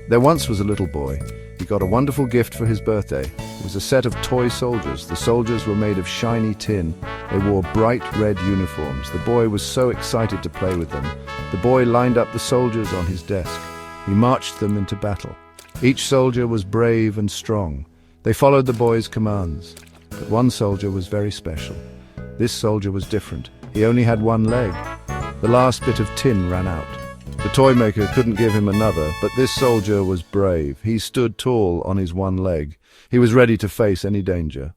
There once was a little boy. He got a wonderful gift for his birthday. It was a set of toy soldiers. The soldiers were made of shiny tin. They wore bright red uniforms. The boy was so excited to play with them. The boy lined up the soldiers on his desk. He marched them into battle. Each soldier was brave and strong. They followed the boy's commands. But one soldier was very special. This soldier was different. He only had one leg. The last bit of tin ran out. The toy maker couldn't give him another, but this soldier was brave. He stood tall on his one leg. He was ready to face any danger.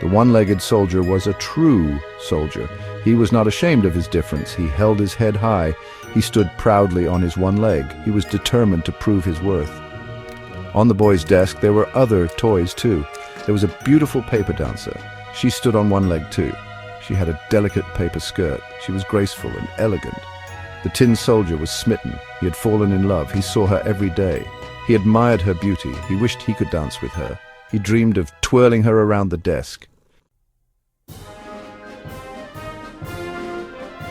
The one-legged soldier was a true soldier. He was not ashamed of his difference. He held his head high. He stood proudly on his one leg. He was determined to prove his worth. On the boy's desk there were other toys too. There was a beautiful paper dancer. She stood on one leg too. She had a delicate paper skirt. She was graceful and elegant. The tin soldier was smitten. He had fallen in love. He saw her every day. He admired her beauty. He wished he could dance with her. He dreamed of twirling her around the desk.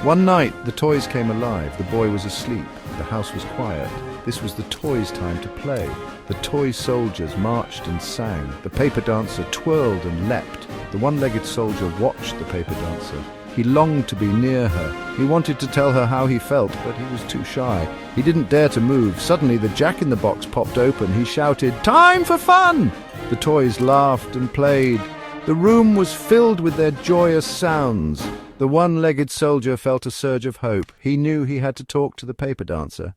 One night, the toys came alive. The boy was asleep. The house was quiet. This was the toys' time to play. The toy soldiers marched and sang. The paper dancer twirled and leapt. The one-legged soldier watched the paper dancer. He longed to be near her. He wanted to tell her how he felt, but he was too shy. He didn't dare to move. Suddenly, the jack-in-the-box popped open. He shouted, "Time for fun!" The toys laughed and played. The room was filled with their joyous sounds. The one-legged soldier felt a surge of hope. He knew he had to talk to the paper dancer.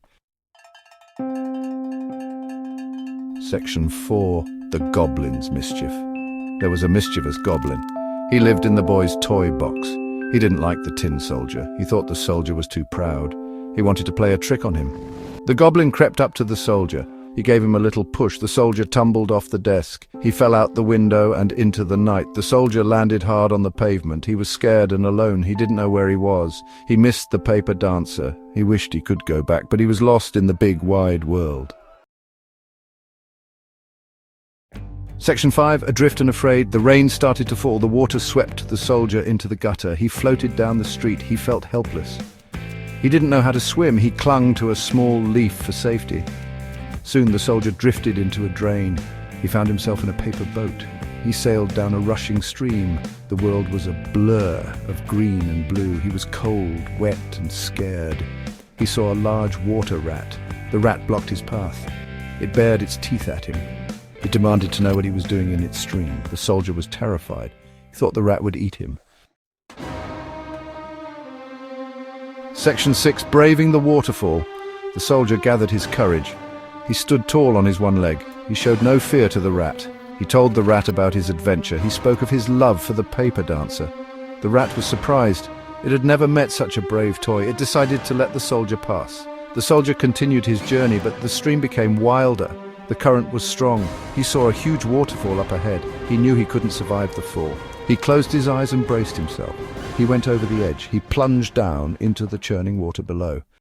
Section 4. The Goblin's Mischief. There was a mischievous goblin. He lived in the boy's toy box. He didn't like the tin soldier. He thought the soldier was too proud. He wanted to play a trick on him. The goblin crept up to the soldier. He gave him a little push. The soldier tumbled off the desk. He fell out the window and into the night. The soldier landed hard on the pavement. He was scared and alone. He didn't know where he was. He missed the paper dancer. He wished he could go back, but he was lost in the big, wide world. Section 5. Adrift and Afraid. The rain started to fall. The water swept the soldier into the gutter. He floated down the street. He felt helpless. He didn't know how to swim. He clung to a small leaf for safety. Soon the soldier drifted into a drain. He found himself in a paper boat. He sailed down a rushing stream. The world was a blur of green and blue. He was cold, wet and scared. He saw a large water rat. The rat blocked his path. It bared its teeth at him. It demanded to know what he was doing in its stream. The soldier was terrified. He thought the rat would eat him. Section 6. Braving the Waterfall. The soldier gathered his courage. He stood tall on his one leg. He showed no fear to the rat. He told the rat about his adventure. He spoke of his love for the paper dancer. The rat was surprised. It had never met such a brave toy. It decided to let the soldier pass. The soldier continued his journey, but the stream became wilder. The current was strong. He saw a huge waterfall up ahead. He knew he couldn't survive the fall. He closed his eyes and braced himself. He went over the edge. He plunged down into the churning water below.